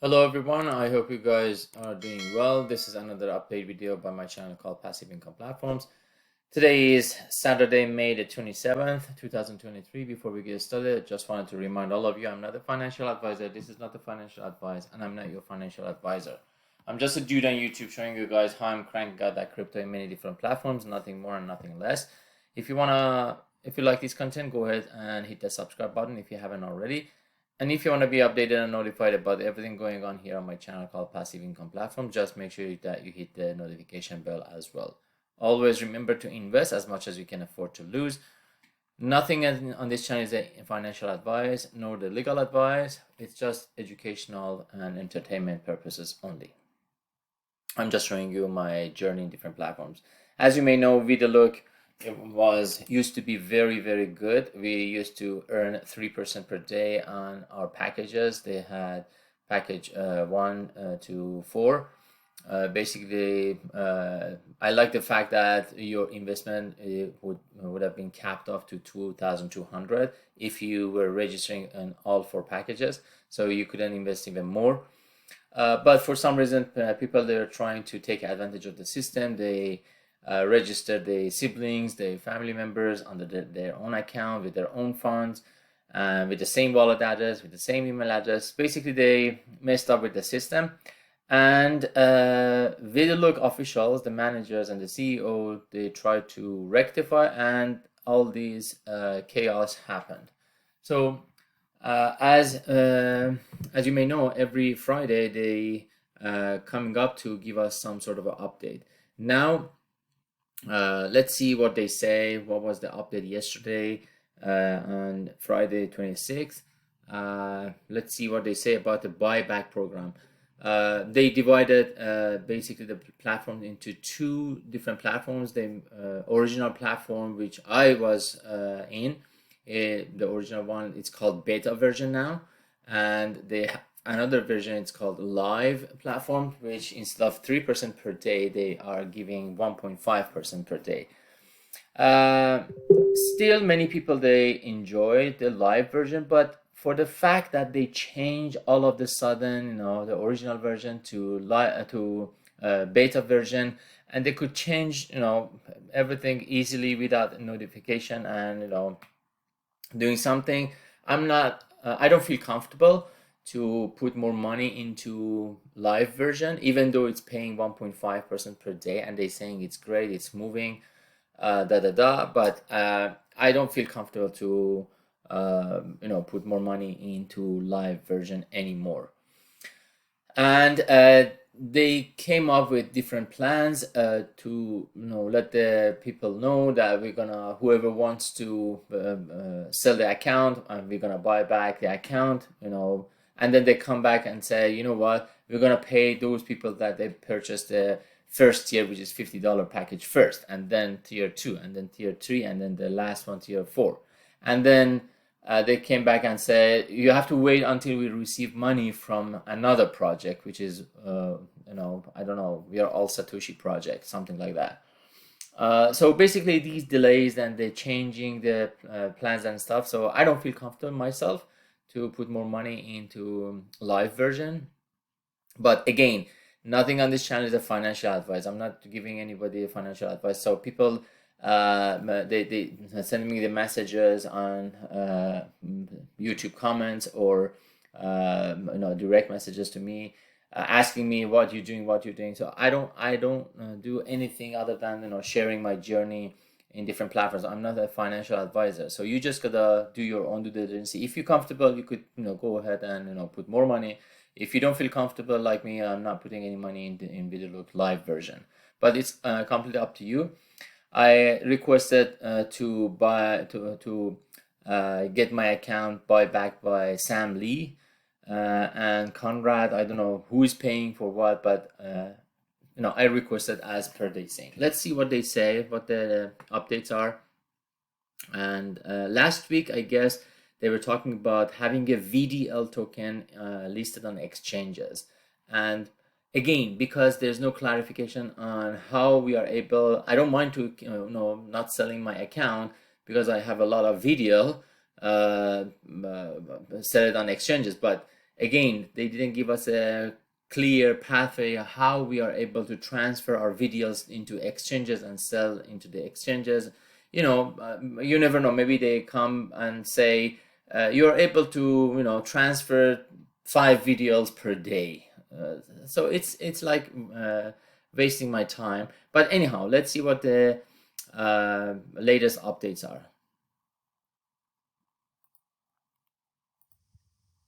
Hello everyone, I hope you guys are doing well. This is another update video by my channel called Passive Income Platforms. Today is Saturday, May the 27th, 2023. Before we get started, just wanted to remind all of you, I'm not a financial advisor. This is not a financial advice, and I'm not your financial advisor. I'm just a dude on YouTube showing you guys how I'm cranking out that crypto in many different platforms, nothing more and nothing less. If you like this content, go ahead and hit the subscribe button if you haven't already. And if you want to be updated and notified about everything going on here on my channel called Passive Income Platform, just make sure that you hit the notification bell as well. Always remember to invest as much as you can afford to lose. Nothing on this channel is a financial advice, nor the legal advice. It's just educational and entertainment purposes only. I'm just showing you my journey in different platforms. As you may know, VDLOOK used to be very good. We used to earn 3% per day on our packages. They had package 1 to 4. Basically, I like the fact that your investment would have been capped off to 2,200 if you were registering on all 4 packages, so you couldn't invest even more. But for some reason, people, they're trying to take advantage of the system. They register their siblings, their family members under their own account with their own funds, with the same wallet address, with the same email address. Basically, they messed up with the system. And VIDILOOK officials, the managers and the CEO, they tried to rectify, and all these chaos happened. So as you may know, every Friday they coming up to give us some sort of an update. Now let's see what they say. What was the update yesterday on Friday 26th? Let's see what they say about the buyback program. They divided basically the platform into 2 different platforms. The original platform, which I was in, the original one, it's called beta version now, and they have another version, it's called live platform, which instead of 3% per day, they are giving 1.5% per day. Still, many people, they enjoy the live version, but for the fact that they change all of the sudden, the original version to beta version, and they could change, everything easily without notification and, doing something. I don't feel comfortable to put more money into live version, even though it's paying 1.5% per day and they're saying it's great, it's moving, but I don't feel comfortable to put more money into live version anymore. And they came up with different plans to let the people know that we're gonna, whoever wants to sell the account, we're gonna buy back the account, and then they come back and say, you know what, we're gonna pay those people that they purchased the first tier, which is $50 package first, and then tier 2, and then tier 3, and then the last one, tier 4. And then they came back and said, you have to wait until we receive money from another project, which is, I don't know, we are all Satoshi project, something like that. So basically these delays, and they're changing the plans and stuff. So I don't feel comfortable myself to put more money into live version. But again, nothing on this channel is a financial advice. I'm not giving anybody a financial advice. So people, they send me the messages on YouTube comments or direct messages to me, asking me what you're doing. So I don't do anything other than sharing my journey in different platforms. I'm not a financial advisor, so you just gotta do your own due diligence. If you're comfortable, you could go ahead and put more money. If you don't feel comfortable like me, I'm not putting any money in VIDILOOK live version, but it's completely up to you. I requested to get my account buyback by Sam Lee and Conrad. I don't know who is paying for what, but I requested as per they saying. Let's see what they say, what the updates are. And last week, I guess, they were talking about having a VDL token listed on exchanges. And again, because there's no clarification on how we are able, I don't mind to not selling my account because I have a lot of VDL set it on exchanges, but again, they didn't give us a clear pathway how we are able to transfer our videos into exchanges and sell into the exchanges. You never know, maybe they come and say you're able to transfer 5 videos per day. So it's like wasting my time. But anyhow, let's see what the latest updates are.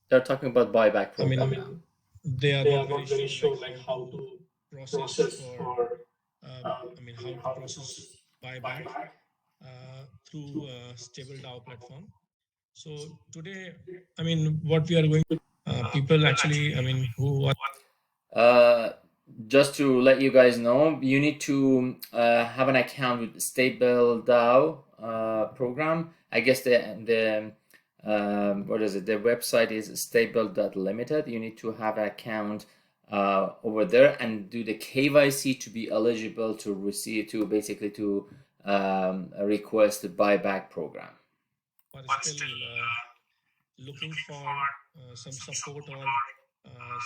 They're talking about buyback program. They are not very sure like how to process for how to process buyback through StableDAO platform. So today, what we are going people actually, who are just to let you guys know, you need to have an account with StableDAO program. I guess the what is it? The website is stable.limited. You need to have an account over there and do the KYC to be eligible to receive to request the buyback program. But still looking for some support or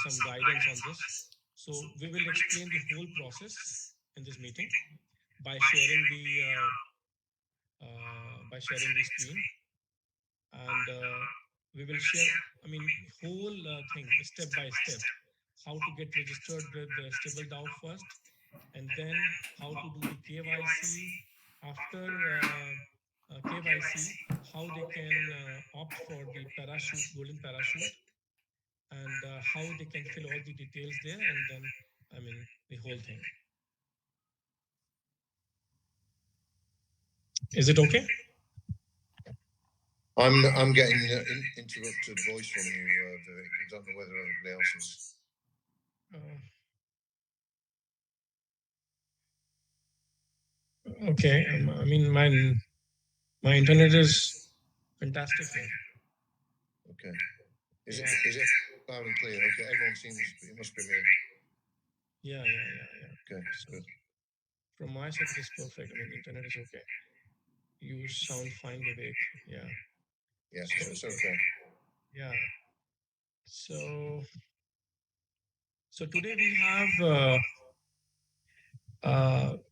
some guidance on this. So we will explain the whole process in this meeting by sharing the screen, and we will share whole thing step by step, how to get registered with the StableDAO first, and then how to do the KYC. After KYC, how they can opt for the golden parachute, and how they can fill all the details there, and then the whole thing. Is it okay? I'm getting interrupted voice from you, Vivek. I don't know whether everybody else is. Okay, my internet is fantastic here. Okay. Is it loud and clear? Okay, everyone seems it must be me. Yeah. Okay, so good. From my side, it is perfect. Internet is okay. You sound fine, Vivek. Yeah. Yes, it's okay. Yeah. So today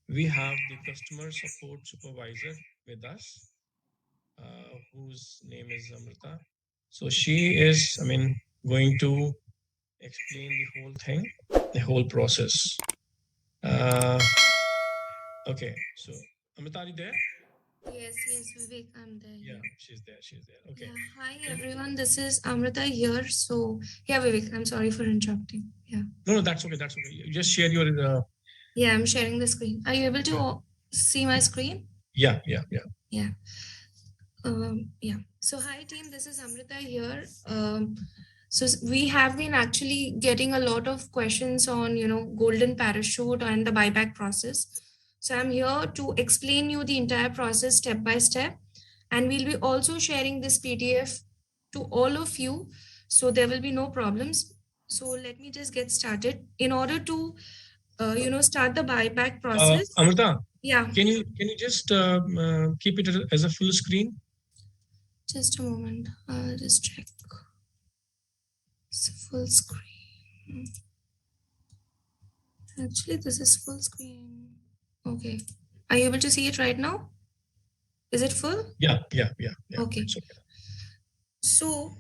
we have the customer support supervisor with us, whose name is Amrita. So she is, going to explain the whole thing, the whole process. Okay, so Amrita, are you there? Yes, Vivek, I'm there. Yeah, she's there. Okay. Yeah. Hi, everyone. This is Amrita here. So, yeah, Vivek, I'm sorry for interrupting. Yeah. No, that's okay. You just share your. Yeah, I'm sharing the screen. Are you able to see my screen? Yeah. Yeah. So, hi, team. This is Amrita here. So we have been actually getting a lot of questions on, golden parachute and the buyback process. So I'm here to explain you the entire process step by step. And we'll be also sharing this PDF to all of you. So there will be no problems. So let me just get started. In order to, start the buyback process. Amrita, yeah. Can you just keep it as a full screen? Just a moment. I'll just check. It's full screen. Actually, this is full screen. Okay. Are you able to see it right now? Is it full? Yeah. Okay. So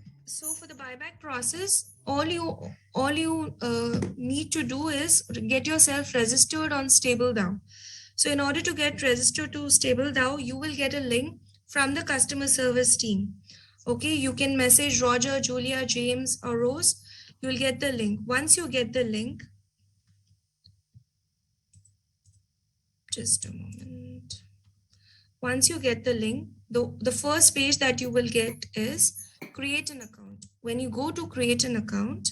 for the buyback process, all you need to do is get yourself registered on StableDAO. So in order to get registered to StableDAO, you will get a link from the customer service team. Okay, you can message Roger, Julia, James, or Rose. You will get the link. Once you get the link, just a moment. Once you get the link, the first page that you will get is create an account. When you go to create an account,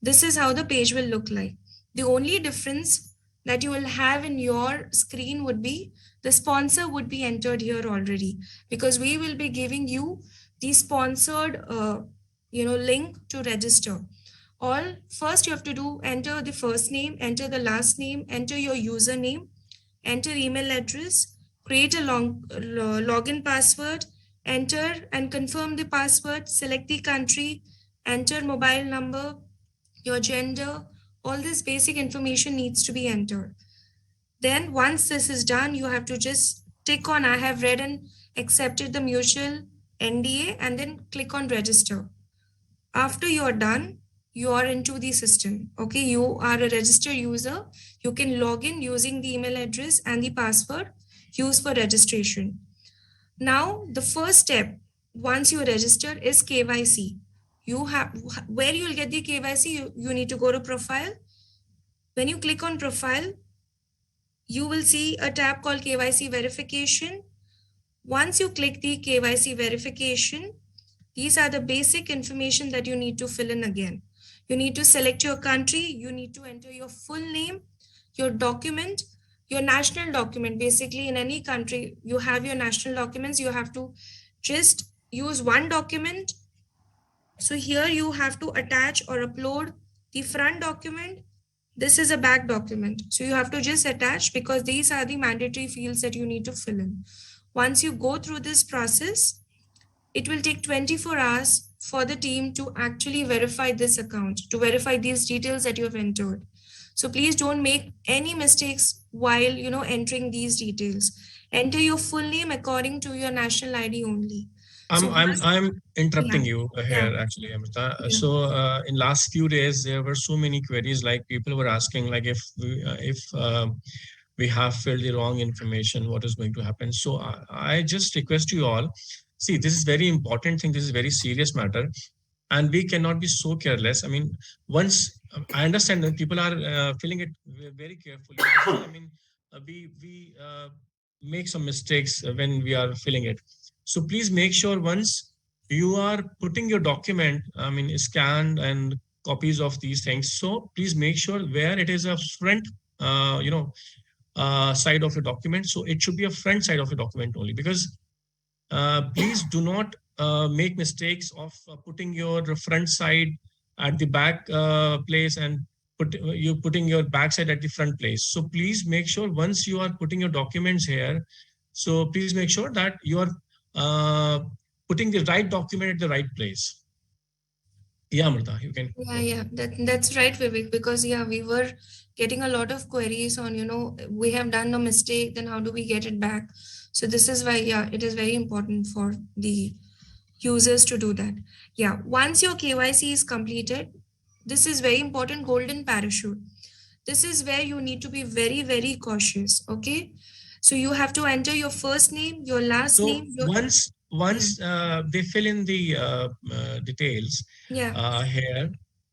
this is how the page will look like. The only difference that you will have in your screen would be the sponsor would be entered here already, because we will be giving you the sponsored link to register. All first you have to do, enter the first name, enter the last name, enter your username, enter email address, create a login password, enter and confirm the password, select the country, enter mobile number, your gender, all this basic information needs to be entered. Then once this is done, you have to just tick on I have read and accepted the mutual NDA and then click on register. After you're done, you are into the system. Okay, you are a registered user. You can log in using the email address and the password used for registration. Now, the first step, once you register, is KYC. You have, where you'll get the KYC, you need to go to profile. When you click on profile, you will see a tab called KYC verification. Once you click the KYC verification, these are the basic information that you need to fill in again. You need to select your country. You need to enter your full name, your document, your national document. Basically, in any country, you have your national documents. You have to just use one document. So here you have to attach or upload the front document. This is a back document. So you have to just attach because these are the mandatory fields that you need to fill in. Once you go through this process, it will take 24 hours for the team to actually verify this account, to verify these details that you have entered. So please don't make any mistakes while entering these details. Enter your full name according to your national ID only. I'm interrupting you here Yeah. actually, Amrita. Yeah. So in last few days there were so many queries, like people were asking like if we have filled the wrong information, what is going to happen? So I just request you all, see, this is very important thing. This is very serious matter, and we cannot be so careless. I mean, once I understand that people are filling it very carefully. I mean, we make some mistakes when we are filling it. So please make sure once you are putting your document, I mean, scanned and copies of these things. So please make sure where it is a front, side of a document. So it should be a front side of a document only, because please do not make mistakes of putting your front side at the back place and putting your back side at the front place. So please make sure once you are putting your documents here, so please make sure that you are putting the right document at the right place. Yeah, Amrita, you can. Yeah, that's right, Vivek, because we were getting a lot of queries on, we have done a mistake, then how do we get it back? So this is why, it is very important for the users to do that. Yeah, once your KYC is completed, this is very important, golden parachute. This is where you need to be very, very cautious, okay? So you have to enter your first name, your last name. Once they fill in the details here,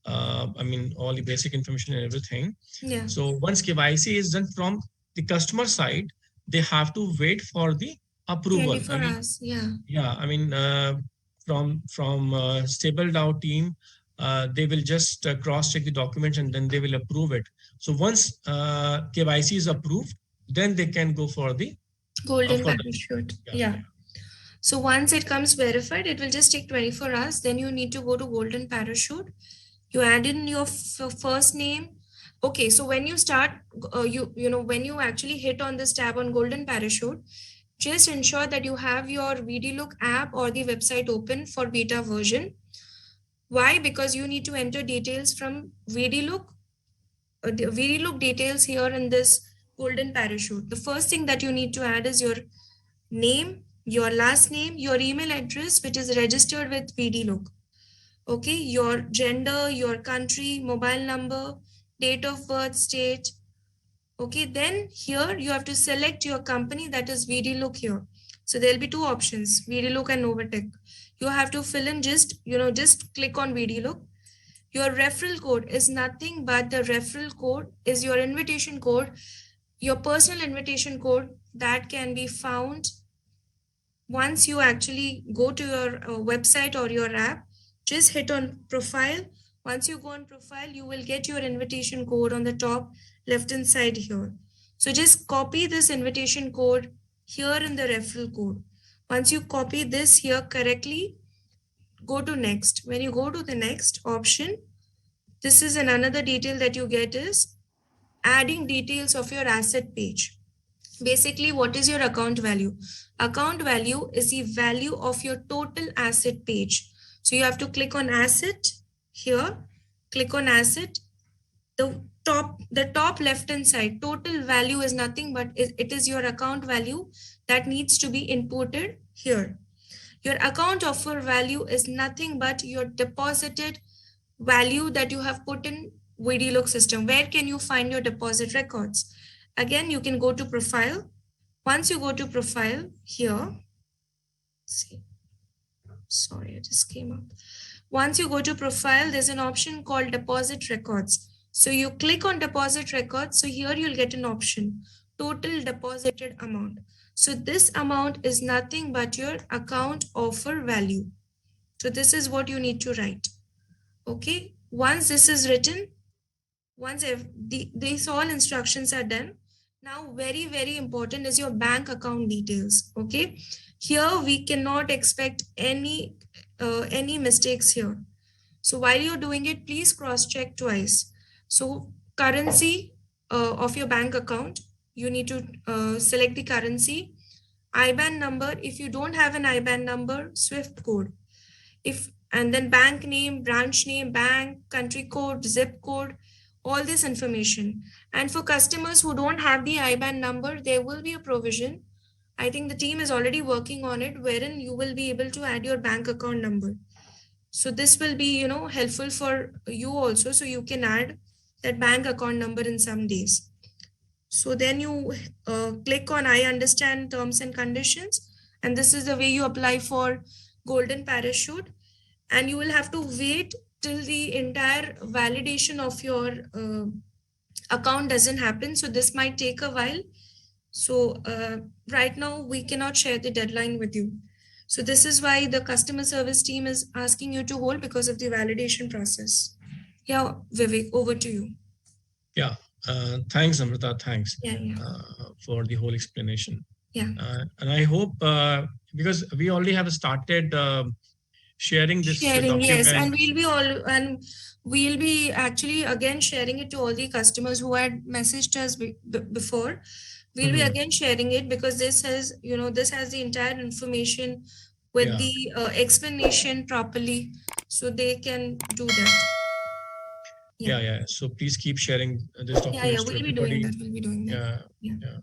I mean, all the basic information and everything. Yeah. So once KYC is done from the customer side, they have to wait for the approval. 24 hours, yeah. Yeah, I mean, from StableDAO team, they will just cross-check the documents and then they will approve it. So once KYC is approved, then they can go for the golden parachute. Yeah. So once it comes verified, it will just take 24 hours. Then you need to go to golden parachute. You add in your first name. Okay, so when you start, when you actually hit on this tab on golden parachute, just ensure that you have your VDLOOK app or the website open for beta version. Why? Because you need to enter details from VDLOOK, the VDLOOK details here in this golden parachute. The first thing that you need to add is your name, your last name, your email address, which is registered with VDLOOK. Okay, your gender, your country, mobile number, date of birth, state. Okay, then here you have to select your company, that is VDLOOK here. So there'll be two options, VDLOOK and Novatech. You have to fill in just click on VDLOOK. Your referral code is nothing but the referral code is your invitation code, your personal invitation code that can be found once you actually go to your website or your app. Just hit on profile. Once you go on profile, you will get your invitation code on the top left hand side here. So just copy this invitation code here in the referral code. Once you copy this here correctly, go to next. When you go to the next option, this is another detail that you get is adding details of your asset page. Basically, what is your account value? Account value is the value of your total asset page. So you have to click on asset. here, click on asset. The top left hand side, total value is nothing but it is your account value that needs to be inputted here. Your account offer value is nothing but your deposited value that you have put in VDLOOK system. Where can you find your deposit records? Again, you can go to profile. Once you go to profile here, see, sorry, I just came up. Once you go to profile, there's an option called deposit records. So you click on deposit records. So here you'll get an option, total deposited amount. So this amount is nothing but your account offer value. So this is what you need to write. Okay. Once this is written, once these all instructions are done, now very, very important is your bank account details. Okay. Here we cannot expect any mistakes here. So while you're doing it, please cross check twice. So currency of your bank account, you need to select the currency. IBAN number, if you don't have an IBAN number, SWIFT code. And then bank name, branch name, bank, country code, zip code, all this information. And for customers who don't have the IBAN number, there will be a provision. I think the team is already working on it, wherein you will be able to add your bank account number. So this will be, helpful for you also. So you can add that bank account number in some days. So then you click on I understand terms and conditions. And this is the way you apply for golden parachute. And you will have to wait till the entire validation of your account doesn't happen. So this might take a while. So right now we cannot share the deadline with you. So this is why the customer service team is asking you to hold because of the validation process. Yeah, Vivek, over to you. Yeah, thanks, Amrita. Thanks Yeah. For the whole explanation. Yeah. And I hope, because we already have started sharing this document. Yes, and we'll be actually again sharing it to all the customers who had messaged us before. We'll be again sharing it because this has, this has the entire information with the explanation properly, so they can do that. Yeah. So please keep sharing this document. Yeah, we'll be doing that. We'll be doing that. Yeah.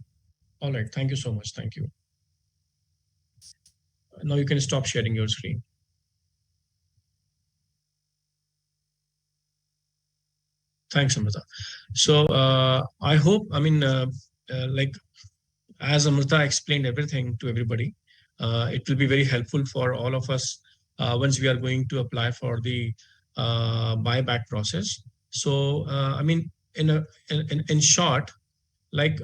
All right. Thank you so much. Thank you. Now you can stop sharing your screen. Thanks, Amrita. So I hope, like as Amrita explained everything to everybody, it will be very helpful for all of us once we are going to apply for the buyback process. So, in short, like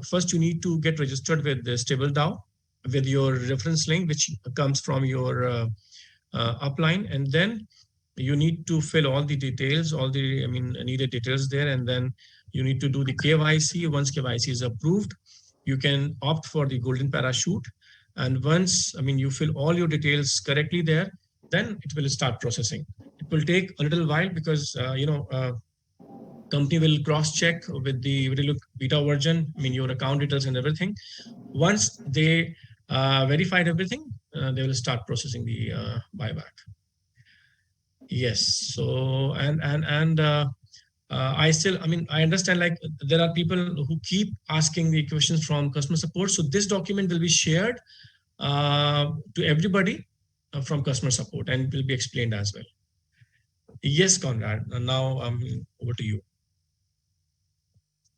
first you need to get registered with the StableDAO with your reference link, which comes from your upline, and then you need to fill all the details, needed details there, and then you need to do the KYC. Once KYC is approved, you can opt for the golden parachute. And once, you fill all your details correctly there, then it will start processing. It will take a little while because, company will cross-check with the VIDILOOK beta version, your account details and everything. Once they verified everything, they will start processing the buyback. Yes. So, I still, I understand like there are people who keep asking the questions from customer support. So this document will be shared to everybody from customer support and will be explained as well. Yes, Conrad. Now over to you.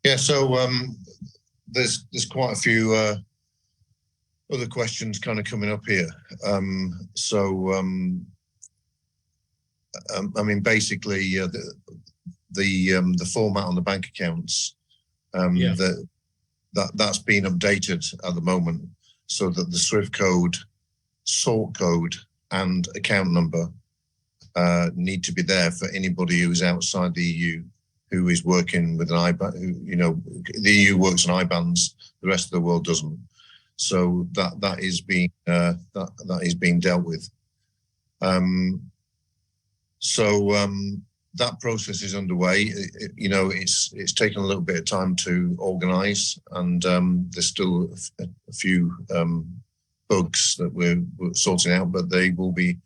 Yeah. So there's quite a few other questions kind of coming up here. Basically, the format on the bank accounts, that's been updated at the moment, so that the SWIFT code, sort code, and account number need to be there for anybody who's outside the EU who is working with an IBAN. The EU works on IBANs, the rest of the world doesn't. So that is being dealt with. That process is underway. It's taken a little bit of time to organise, and there's still a few bugs that we're sorting out, but they will be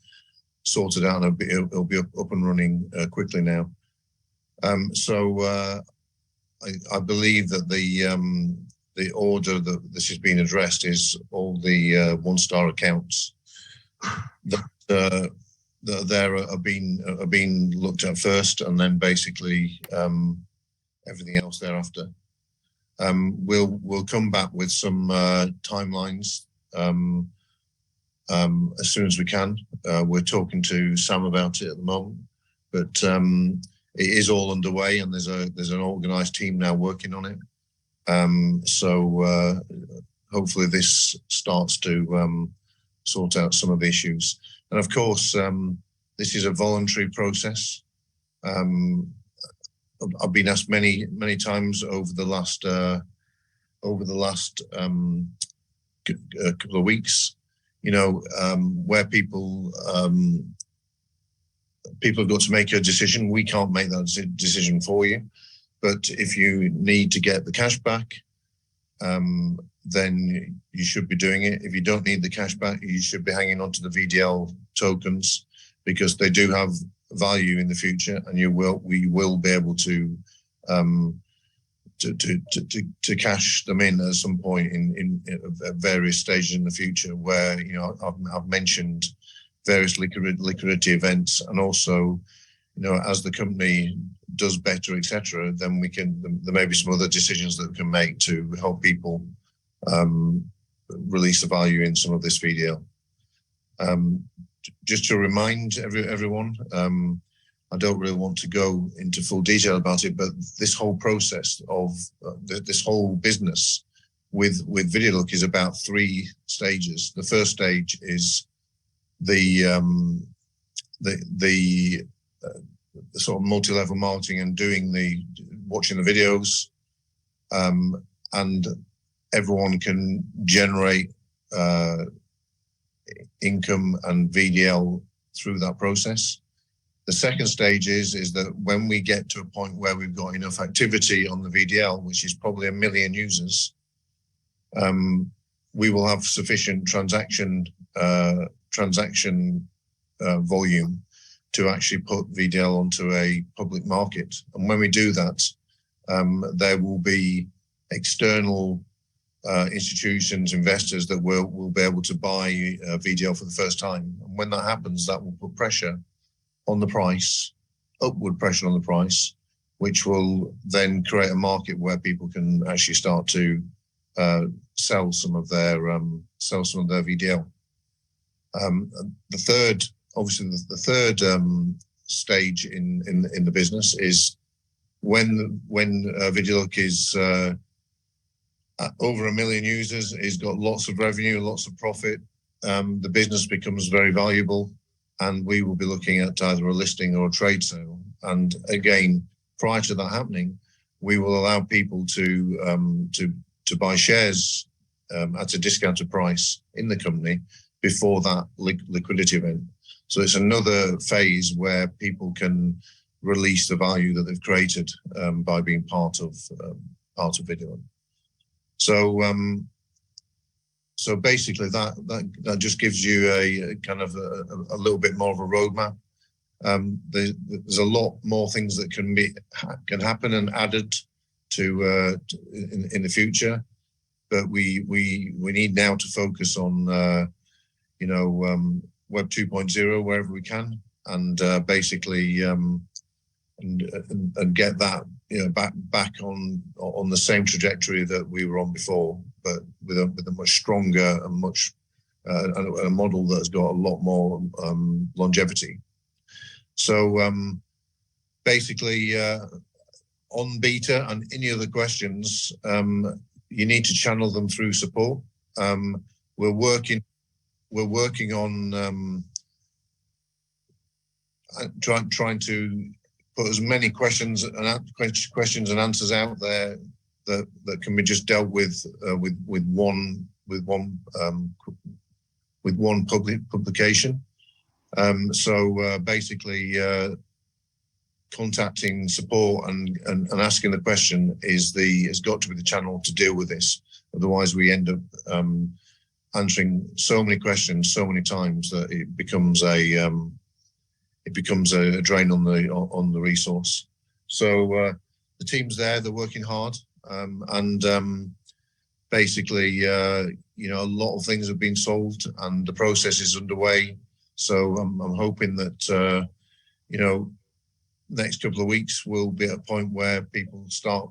sorted out, and it'll be up and running quickly now. I believe that the order that this has been addressed is all the one-star accounts that there are being looked at first, and then basically everything else thereafter. We'll come back with some timelines as soon as we can. We're talking to Sam about it at the moment, but it is all underway, and there's an organised team now working on it. Hopefully this starts to sort out some of the issues. And of course, this is a voluntary process. I've been asked many times over the last couple of weeks, where people have got to make a decision. We can't make that decision for you, but if you need to get the cash back, then you should be doing it. If you don't need the cash back, you should be hanging on to the VDL tokens, because they do have value in the future, and we will be able to cash them in at some point in various stages in the future, where I've mentioned various liquidity events, and also as the company does better, etc., then there may be some other decisions that we can make to help people release the value in some of this VDL. Just to remind everyone, I don't really want to go into full detail about it, but this whole process of this whole business with VIDILOOK is about 3 stages. The first stage is the sort of multi-level marketing and watching the videos, and everyone can generate income and VDL through that process. The second stage is that when we get to a point where we've got enough activity on the VDL, which is probably 1 million users, we will have sufficient transaction volume to actually put VDL onto a public market. And when we do that, there will be external institutions, investors that will be able to buy VDL for the first time. And when that happens, that will put pressure on the price, upward pressure on the price, which will then create a market where people can actually start to sell some of their VDL. The third stage in the business is when VIDILOOK is over 1 million users, has got lots of revenue, lots of profit. The business becomes very valuable, and we will be looking at either a listing or a trade sale. And again, prior to that happening, we will allow people to buy shares at a discounted price in the company before that liquidity event. So it's another phase where people can release the value that they've created by being part of VIDILOOK. So basically that just gives you a kind of a little bit more of a roadmap. There's a lot more things that can happen and added to in the future, but we need now to focus on Web 2.0 wherever we can, and basically and get that back on the same trajectory that we were on before, but with a much stronger and a model that's got a lot more longevity. So basically on beta and any other questions, you need to channel them through support. We're working on trying to put as many questions and answers out there that can be just dealt with one publication. So basically, contacting support and asking the question has got to be the channel to deal with this. Otherwise, we end up answering so many questions so many times that it becomes a it becomes a drain on the resource. So the team's there, they're working hard, and basically, you know, a lot of things have been solved and the process is underway. So I'm hoping that, you know, next couple of weeks we'll be at a point where people start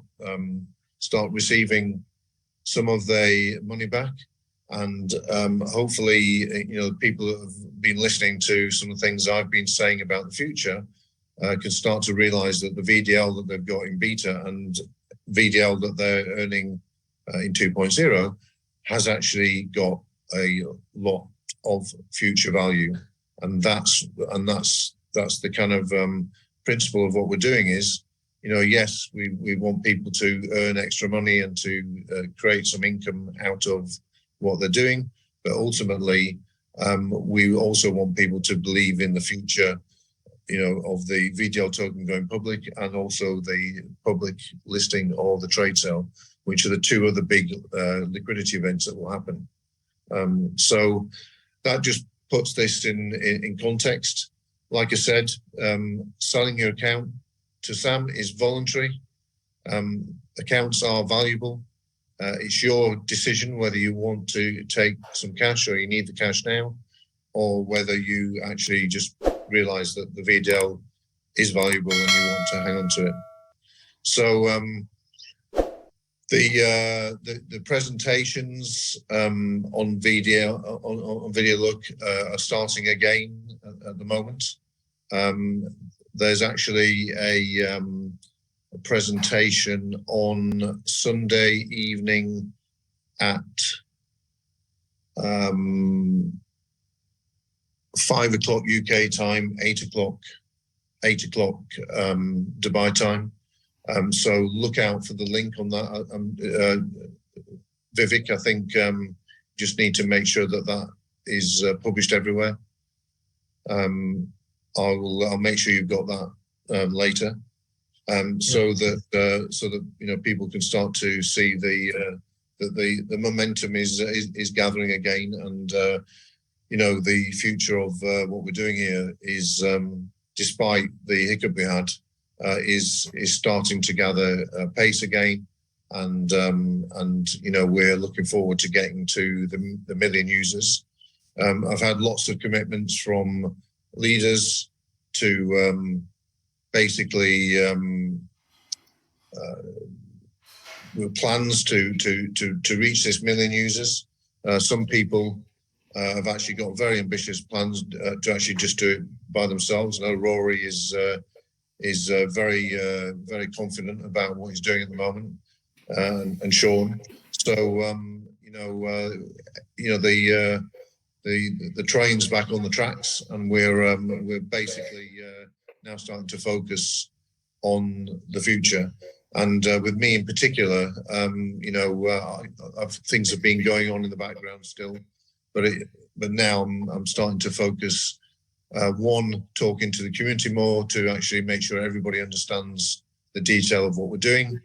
receiving some of their money back. And hopefully, you know, people that have been listening to some of the things I've been saying about the future can start to realize that the VDL that they've got in beta and VDL that they're earning in 2.0 has actually got a lot of future value. And that's the kind of principle of what we're doing is, you know, yes, we want people to earn extra money and to create some income out of what they're doing, but ultimately we also want people to believe in the future, you know, of the VDL token going public and also the public listing or the trade sale, which are the two other big liquidity events that will happen. So that just puts this in context. Like I said, selling your account to Sam is voluntary. Accounts are valuable. It's your decision whether you want to take some cash or you need the cash now, or whether you actually just realize that the VDL is valuable and you want to hang on to it. So the presentations on VDL on VIDILOOK are starting again at the moment. There's actually a presentation on Sunday evening at 5 o'clock UK time, 8 o'clock Dubai time. So look out for the link on that. Vivek, I think just need to make sure that that is published everywhere. I'll make sure you've got that later. So that you know, people can start to see the momentum is gathering again, and you know, the future of what we're doing here is, despite the hiccup we had, is starting to gather pace again, and you know, we're looking forward to getting to the million users. I've had lots of commitments from leaders to basically plans to reach this million users. Some people have actually got very ambitious plans to actually just do it by themselves. I know Rory is very confident about what he's doing at the moment, and Sean. So you know, the train's back on the tracks, and we're basically now starting to focus on the future. And with me in particular, you know, things have been going on in the background still, but now I'm starting to focus. One, talking to the community more to actually make sure everybody understands the detail of what we're doing,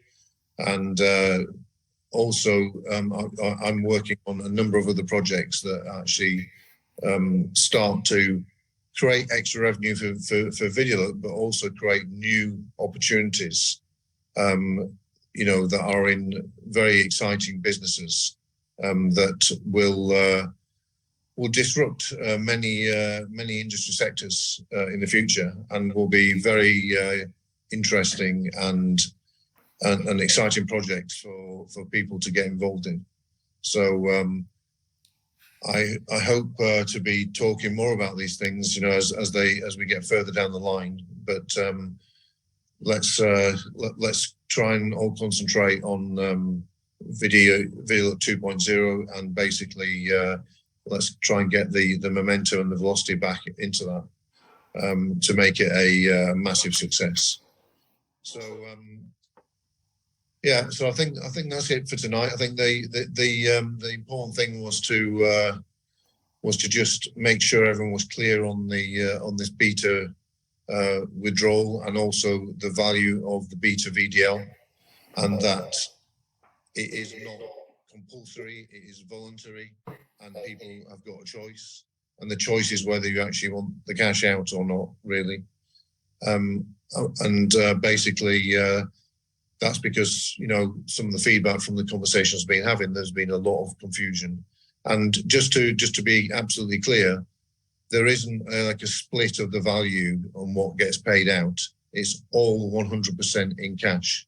and also I'm working on a number of other projects that actually start to create extra revenue for VIDILOOK, but also create new opportunities, you know, that are in very exciting businesses that will disrupt many industry sectors in the future, and will be very interesting and exciting projects for people to get involved in. So I hope to be talking more about these things, you know, as we get further down the line. But let's try and all concentrate on VIDILOOK 2.0, and basically let's try and get the momentum and the velocity back into that to make it a massive success. So yeah, so I think that's it for tonight. I think the important thing was to just make sure everyone was clear on this beta withdrawal, and also the value of the beta VDL, and that it is not compulsory, it is voluntary, and people have got a choice. and the choice is whether you actually want the cash out or not, really. Basically, that's because, you know, some of the feedback from the conversations been having, there's been a lot of confusion. And just to be absolutely clear, there isn't like a split of the value on what gets paid out. It's all 100% in cash.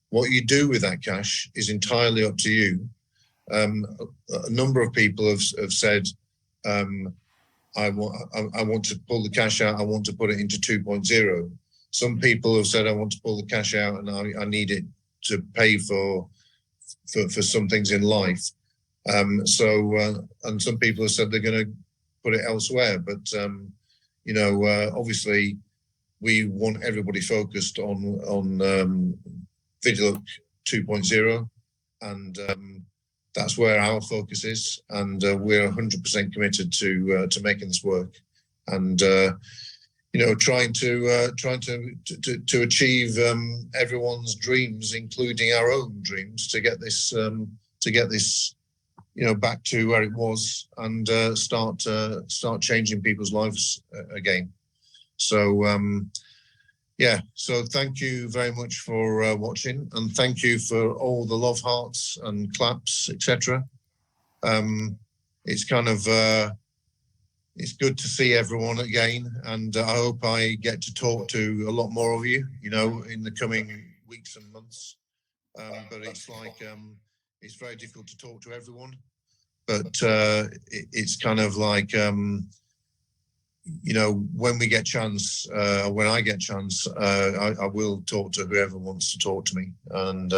What you do with that cash is entirely up to you. A number of people have said, I want to pull the cash out, I want to put it into 2.0. Some people have said, I want to pull the cash out and I need it to pay for some things in life. And some people have said they're going to put it elsewhere. But, you know, obviously, we want everybody focused on VIDILOOK 2.0. And that's where our focus is. And we're 100% committed to making this work. And, you know, trying to achieve everyone's dreams, including our own dreams, to get this, you know, back to where it was and start changing people's lives again. So yeah, so thank you very much for watching, and thank you for all the love hearts and claps, etc. It's kind of it's good to see everyone again, and I hope I get to talk to a lot more of you, you know, in the coming weeks and months. But it's like it's very difficult to talk to everyone, but it's kind of like you know, when we get chance, when I get chance, I will talk to whoever wants to talk to me. And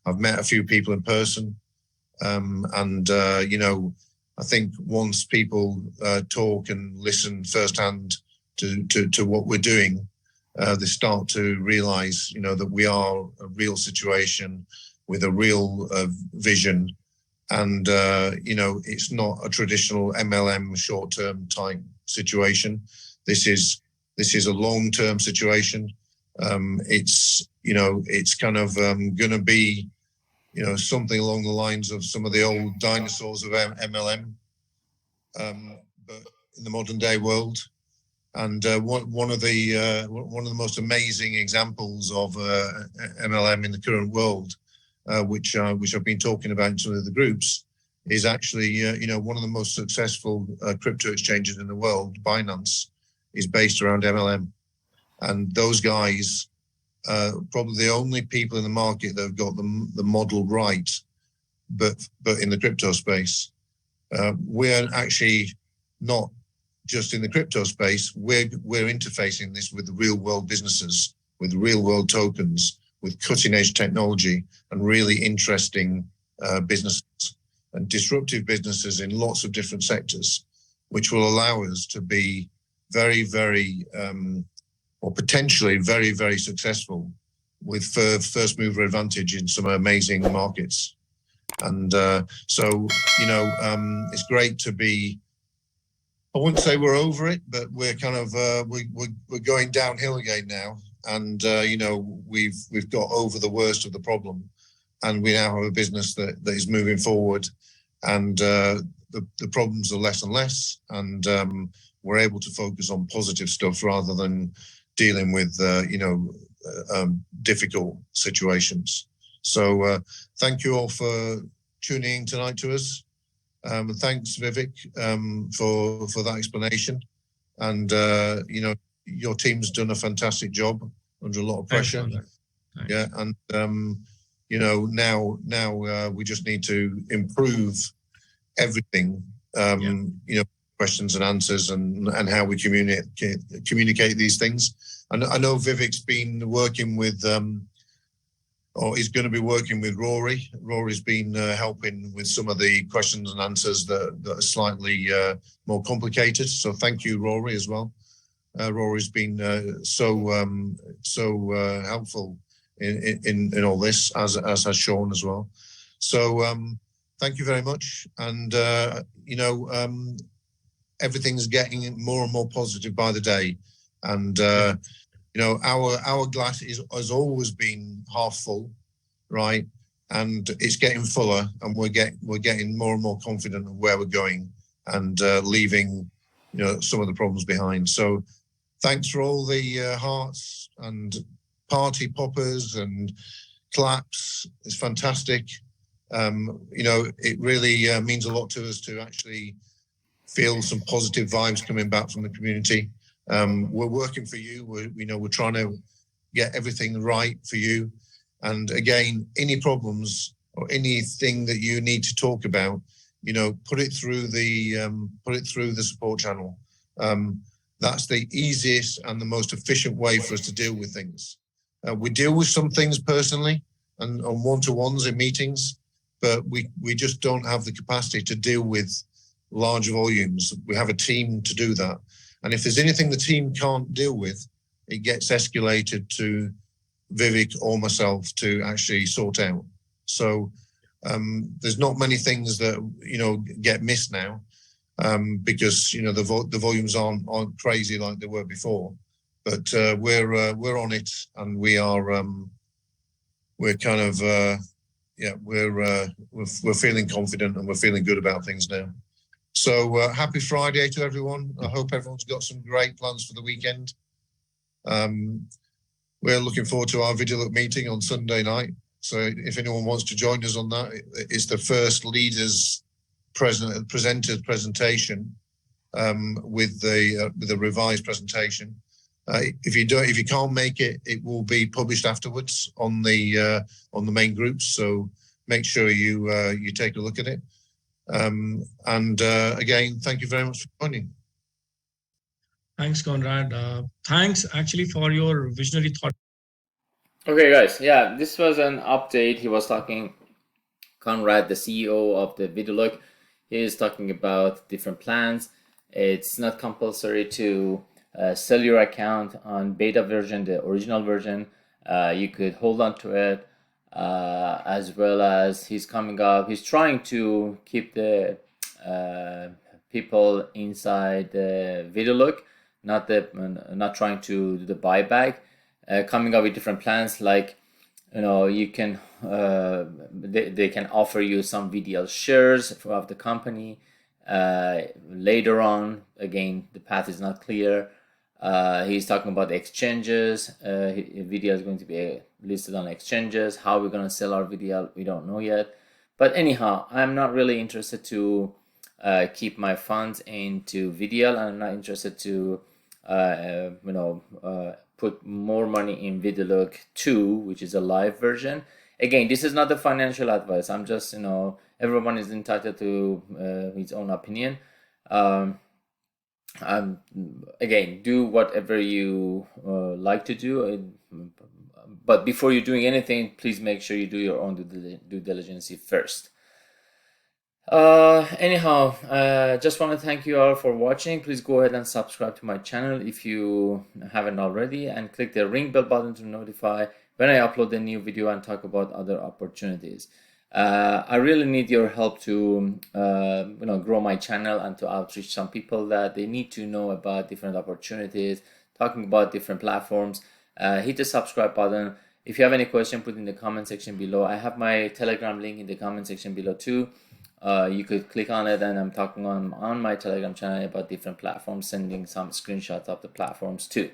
I've met a few people in person, and you know, I think once people talk and listen firsthand to what we're doing, they start to realize, you know, that we are a real situation with a real vision. And, you know, it's not a traditional MLM short-term type situation. This is a long-term situation. It's, you know, it's kind of going to be, you know, something along the lines of some of the old dinosaurs of MLM, but in the modern day world. And one of the most amazing examples of MLM in the current world, which I've been talking about in some of the groups, is actually you know, one of the most successful crypto exchanges in the world, Binance, is based around MLM, and those guys probably the only people in the market that have got the model right, but in the crypto space. We're actually not just in the crypto space. We're interfacing this with the real world businesses, with real world tokens, with cutting edge technology, and really interesting businesses and disruptive businesses in lots of different sectors, which will allow us to be very, very, or potentially very, very successful with first mover advantage in some amazing markets. And so, you know, it's great to be, I wouldn't say we're over it, but we're kind of, we're going downhill again now. And, you know, we've got over the worst of the problem, and we now have a business that is moving forward, and the problems are less and less, and we're able to focus on positive stuff rather than dealing with, you know, difficult situations. So thank you all for tuning in tonight to us. Thanks, Vivek, for that explanation. And, you know, your team's done a fantastic job under a lot of pressure. Thanks. Yeah, and, you know, now we just need to improve everything, you know, questions and answers, and how we communicate these things. And I know Vivek's been working with, or he's going to be working with Rory. Rory's been helping with some of the questions and answers that are slightly more complicated. So thank you, Rory, as well. Rory's been so helpful in all this, as has Sean as well. So thank you very much. And you know, everything's getting more and more positive by the day. And you know, our glass has always been half full, right? And it's getting fuller, and we're getting more and more confident of where we're going, and leaving some of the problems behind. So thanks for all the hearts and party poppers and claps. It's fantastic. It really means a lot to us to actually feel some positive vibes coming back from the community. We're working for you. We're trying to get everything right for you. And again, any problems or anything that you need to talk about, put it through the support channel. That's the easiest and the most efficient way for us to deal with things. We deal with some things personally and on one-to-ones in meetings, but we just don't have the capacity to deal with large volumes. We have a team to do that. And if there's anything the team can't deal with, it gets escalated to Vivek or myself to actually sort out. So there's not many things that, get missed now because, the volumes aren't crazy like they were before. But we're on it, and we are we're kind of we're feeling confident, and we're feeling good about things now. So happy Friday to everyone. I hope everyone's got some great plans for the weekend. We're looking forward to our VIDILOOK meeting on Sunday night. So if anyone wants to join us on that, it's the first leaders presented presentation with the revised presentation. If you can't make it, it will be published afterwards on the main groups. So make sure you take a look at it. Again, thank you very much for joining. Thanks, Conrad. Thanks actually for your visionary thought. Okay, guys. Yeah, this was an update. He was talking, Conrad, the CEO of the VIDILOOK. He is talking about different plans. It's not compulsory to sell your account on beta version, the original version. You could hold on to it, as well as he's coming up. He's trying to keep the people inside the VIDILOOK, not trying to do the buyback. Coming up with different plans, like you can they can offer you some VDL shares of the company later on. Again, the path is not clear. He's talking about the exchanges. VDL is going to be listed on exchanges. How we're going to sell our VDL, we don't know yet. But anyhow, I'm not really interested to keep my funds into VDL. I'm not interested to put more money in VIDILOOK 2, which is a live version. Again, this is not the financial advice. I'm just, everyone is entitled to his own opinion. Again, do whatever you like to do. But before you're doing anything, please make sure you do your own due diligence first. Anyhow, just want to thank you all for watching. Please go ahead and subscribe to my channel if you haven't already, and click the ring bell button to notify when I upload a new video and talk about other opportunities. I really need your help to grow my channel and to outreach some people that they need to know about different opportunities, talking about different platforms. Hit the subscribe button. If you have any question, put in the comment section below. I have my Telegram link in the comment section below too. You could click on it, and I'm talking on my Telegram channel about different platforms, sending some screenshots of the platforms too.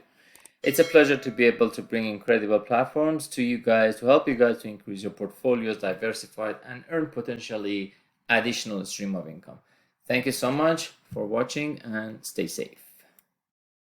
It's a pleasure to be able to bring incredible platforms to you guys, to help you guys to increase your portfolios, diversify it, and earn potentially additional stream of income. Thank you so much for watching, and stay safe.